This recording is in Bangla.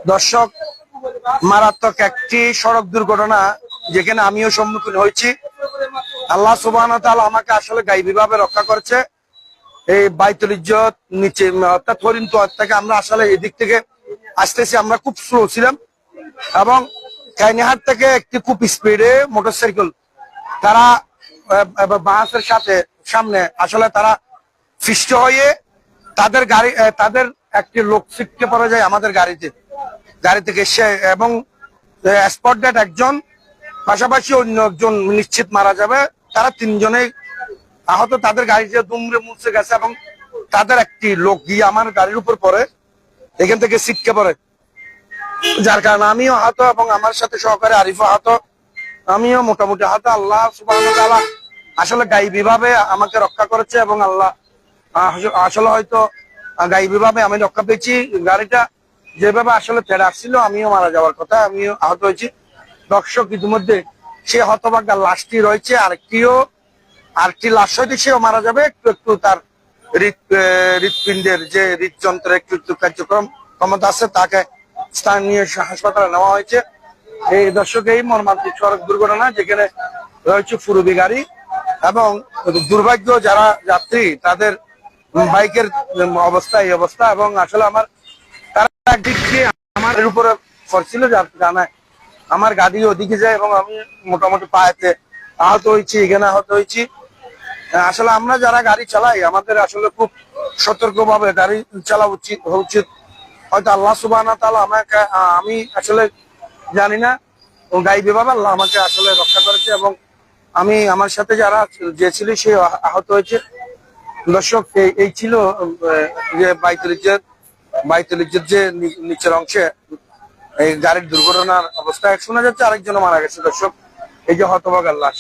দর্শক, মারাত্মক একটি সড়ক দুর্ঘটনা যেখানে আমিও সম্মুখীন হয়েছি। আল্লাহ সুবহানাহু ওয়া তাআলা আমাকে আসলে গায়েবীভাবে রক্ষা করেছে। এই বাইতুল ইজ্জত নিচে অর্থাৎ হরিণতোয়ার থেকে আমরা আসলে এদিক থেকে আসতেছি, আমরা খুব স্লো ছিলাম এবং কাইনিহাট থেকে একটি খুব স্পিডে মোটরসাইকেল তারা বাসের সাথে সামনে আসলে তারা ফিষ্ট হয়ে তাদের গাড়ি তাদের একটি লোক ছিটকে পড়ে যায় আমাদের গাড়ি থেকে সে, এবং স্পট ডেট একজন, পাশাপাশি অন্য একজন নিশ্চিত মারা যাবে। তারা তিনজনেই আহত, তাদের গাড়িতে দুমড়ে মুচড়ে গেছে এবং তাদের একটি লোক গিয়ে আমার গাড়ির উপর পড়ে এখান থেকে ছিটকে পড়ে, যার কারণে আমিও আহত এবং আমার সাথে সহকারে আরিফও আহত, আমিও মোটামুটি আহত। আল্লাহ সুবহানাহু ওয়া তাআলা আসলে গায়েবীভাবে আমাকে রক্ষা করেছে এবং আল্লাহ আসলে হয়তো গায়েবীভাবে আমি রক্ষা পেয়েছি। গাড়িটা যেভাবে আসলে তেড়ে আসছিল আমিও মারা যাওয়ার কথা, আমিও আহত হয়েছি। দর্শক, ইতিমধ্যে সে হতভাগ্যার লাশটি রয়েছে, আরেকটি লাশ হয়তো সেও মারা যাবে। একটু তার হৃৎপিণ্ডের যে হৃদযন্ত্রের একটু কার্যক্রম ক্ষমতা আছে, তাকে স্থানীয় হাসপাতালে নেওয়া হয়েছে। এই দর্শক, এই মর্মান্তিক সড়ক দুর্ঘটনা যেখানে রয়েছে ফুরুবি গাড়ি এবং দুর্ভাগ্য যারা যাত্রী তাদের বাইকের অবস্থা এই অবস্থা। এবং আসলে তারা একদিক দিয়ে আমার উপরে পড়ছিল, যার জানায় আমার গাড়ি ওদিকে যায় এবং আমি মোটামুটি পায়েতে আহত হয়েছি, এখানে আহত হয়েছি। আসলে আমরা যারা গাড়ি চালাই আমাদের আসলে খুব সতর্কভাবে গাড়ি চালা উচিত। হয়তো আল্লাহ সুবহানাহু ওয়া তাআলা আমাকে, আমি আসলে জানি না, গায়েবীভাবে আল্লাহ আমাকে আসলে রক্ষা করেছে এবং আমি আমার সাথে যারা যে ছিল সে আহত হয়েছে। দর্শক, এই ছিল যে বাইতুল ইজ্জত যে নিচের অংশে এই গাড়ির দুর্ঘটনার অবস্থায় শোনা যাচ্ছে আরেকজন মারা গেছে। দর্শক, এই যে হতভাগার লাশ।